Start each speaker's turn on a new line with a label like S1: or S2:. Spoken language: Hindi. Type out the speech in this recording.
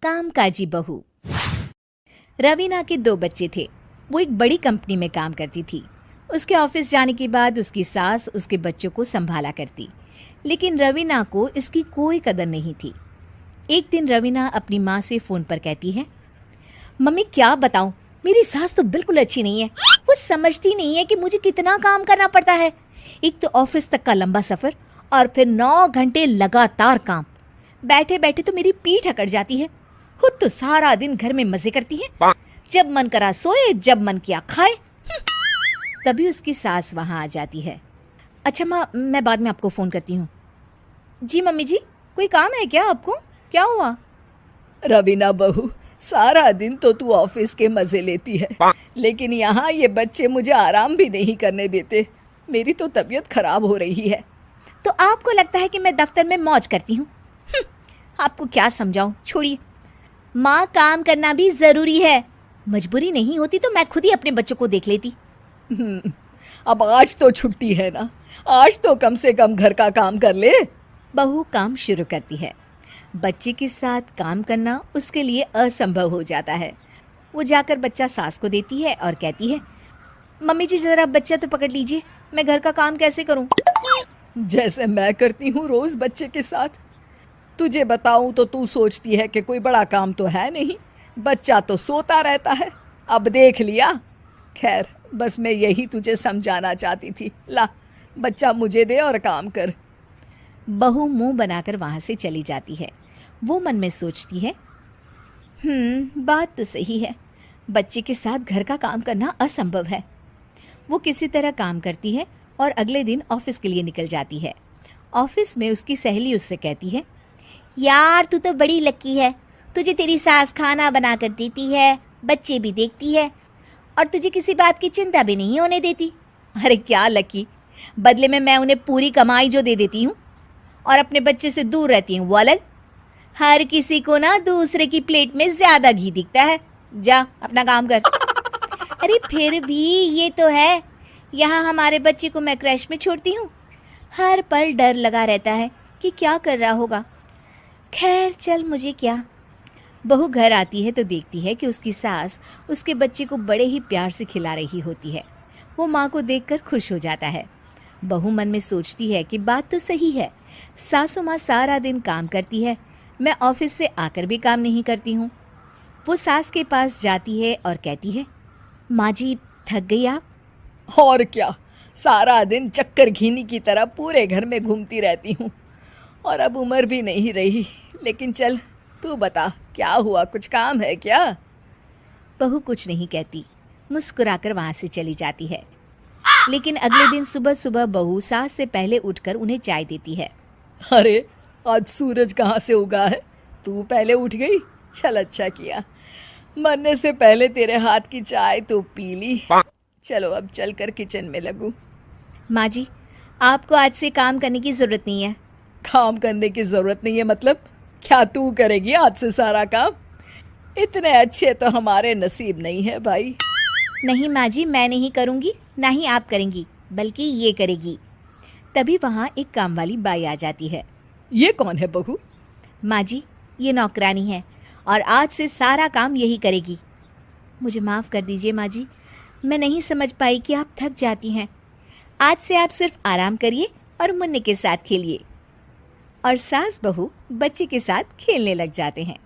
S1: कामकाजी बहू। रवीना के 2 बच्चे थे। वो एक बड़ी कंपनी में काम करती थी। उसके ऑफिस जाने के बाद उसकी सास उसके बच्चों को संभाला करती, लेकिन रवीना को इसकी कोई कदर नहीं थी। एक दिन रवीना अपनी माँ से फ़ोन पर कहती है, मम्मी क्या बताऊं, मेरी सास तो बिल्कुल अच्छी नहीं है। वो समझती नहीं है कि मुझे कितना काम करना पड़ता है। एक तो ऑफिस तक का लंबा सफ़र और फिर 9 घंटे लगातार काम। बैठे बैठे तो मेरी पीठ अकड़ जाती है। खुद तो सारा दिन घर में मजे करती है, जब मन करा सोए, जब मन किया खाए। तभी उसकी सास वहां आ जाती है। अच्छा माँ, मैं बाद में आपको फ़ोन करती हूँ। जी मम्मी जी, कोई काम है क्या आपको? क्या हुआ?
S2: रवीना बहू, सारा दिन तो तू ऑफिस के मजे लेती है, लेकिन यहाँ ये बच्चे मुझे आराम भी नहीं करने देते। मेरी तो तबीयत खराब हो रही है।
S1: तो आपको लगता है कि मैं दफ्तर में मौज करती हूँ? आपको क्या समझाऊं, छोड़िए। माँ, काम करना भी ज़रूरी है। मजबूरी नहीं होती तो मैं खुद ही अपने बच्चों को देख लेती।
S2: अब आज तो छुट्टी है ना, आज तो कम से कम घर का काम कर ले।
S1: बहू काम शुरू करती है। बच्चे के साथ काम करना उसके लिए असंभव हो जाता है। वो जाकर बच्चा सास को देती है और कहती है, मम्मी जी ज़रा बच्चा तो पकड़ लीजिए, मैं घर का काम कैसे करूं?
S2: जैसे मैं करती हूँ रोज बच्चे के साथ। तुझे बताऊं तो तू सोचती है कि कोई बड़ा काम तो है नहीं, बच्चा तो सोता रहता है। अब देख लिया। खैर, बस मैं यही तुझे समझाना चाहती थी। ला, बच्चा मुझे दे और काम कर।
S1: बहू मुंह बनाकर वहां से चली जाती है। वो मन में सोचती है, बात तो सही है, बच्चे के साथ घर का काम करना असंभव है। वो किसी तरह काम करती है और अगले दिन ऑफिस के लिए निकल जाती है। ऑफिस में उसकी सहेली उससे कहती है, यार तू तो बड़ी लकी है, तुझे तेरी सास खाना बना कर देती है, बच्चे भी देखती है और तुझे किसी बात की चिंता भी नहीं होने देती। अरे क्या लकी, बदले में मैं उन्हें पूरी कमाई जो दे देती हूँ और अपने बच्चे से दूर रहती हूँ वो अलग। हर किसी को ना दूसरे की प्लेट में ज़्यादा घी दिखता है। जा अपना काम कर। अरे फिर भी ये तो है, यहाँ हमारे बच्चे को मैं क्रैश में छोड़ती हूँ, हर पल डर लगा रहता है कि क्या कर रहा होगा। खैर चल, मुझे क्या। बहू घर आती है तो देखती है कि उसकी सास उसके बच्चे को बड़े ही प्यार से खिला रही होती है। वो माँ को देखकर खुश हो जाता है। बहू मन में सोचती है कि बात तो सही है, सासू माँ सारा दिन काम करती है, मैं ऑफिस से आकर भी काम नहीं करती हूँ। वो सास के पास जाती है और कहती है, माँ जी थक गई आप?
S2: और क्या, सारा दिन चक्कर घीनी की तरह पूरे घर में घूमती रहती हूँ और अब उम्र भी नहीं रही। लेकिन चल तू बता, क्या हुआ, कुछ काम है क्या?
S1: बहू कुछ नहीं कहती, मुस्कुराकर वहाँ से चली जाती है। लेकिन अगले दिन सुबह सुबह बहू सास से पहले उठकर उन्हें चाय देती है।
S2: अरे आज सूरज कहाँ से उगा है, तू पहले उठ गई। चल अच्छा किया, मरने से पहले तेरे हाथ की चाय तो पी ली। चलो अब चलकर किचन में लगूं।
S1: माँ जी, आपको आज से काम करने की ज़रूरत नहीं है।
S2: काम करने की ज़रूरत नहीं है मतलब? क्या तू करेगी आज से सारा काम? इतने अच्छे तो हमारे नसीब नहीं है भाई।
S1: नहीं माँ जी, मैं नहीं करूँगी, ना ही आप करेंगी, बल्कि ये करेगी। तभी वहाँ एक काम वाली बाई आ जाती है।
S2: ये कौन है बहू?
S1: माँ जी, ये नौकरानी है और आज से सारा काम यही करेगी। मुझे माफ़ कर दीजिए माँ जी, मैं नहीं समझ पाई कि आप थक जाती हैं। आज से आप सिर्फ आराम करिए और मुन्ने के साथ खेलिए। और सास बहू बच्चे के साथ खेलने लग जाते हैं।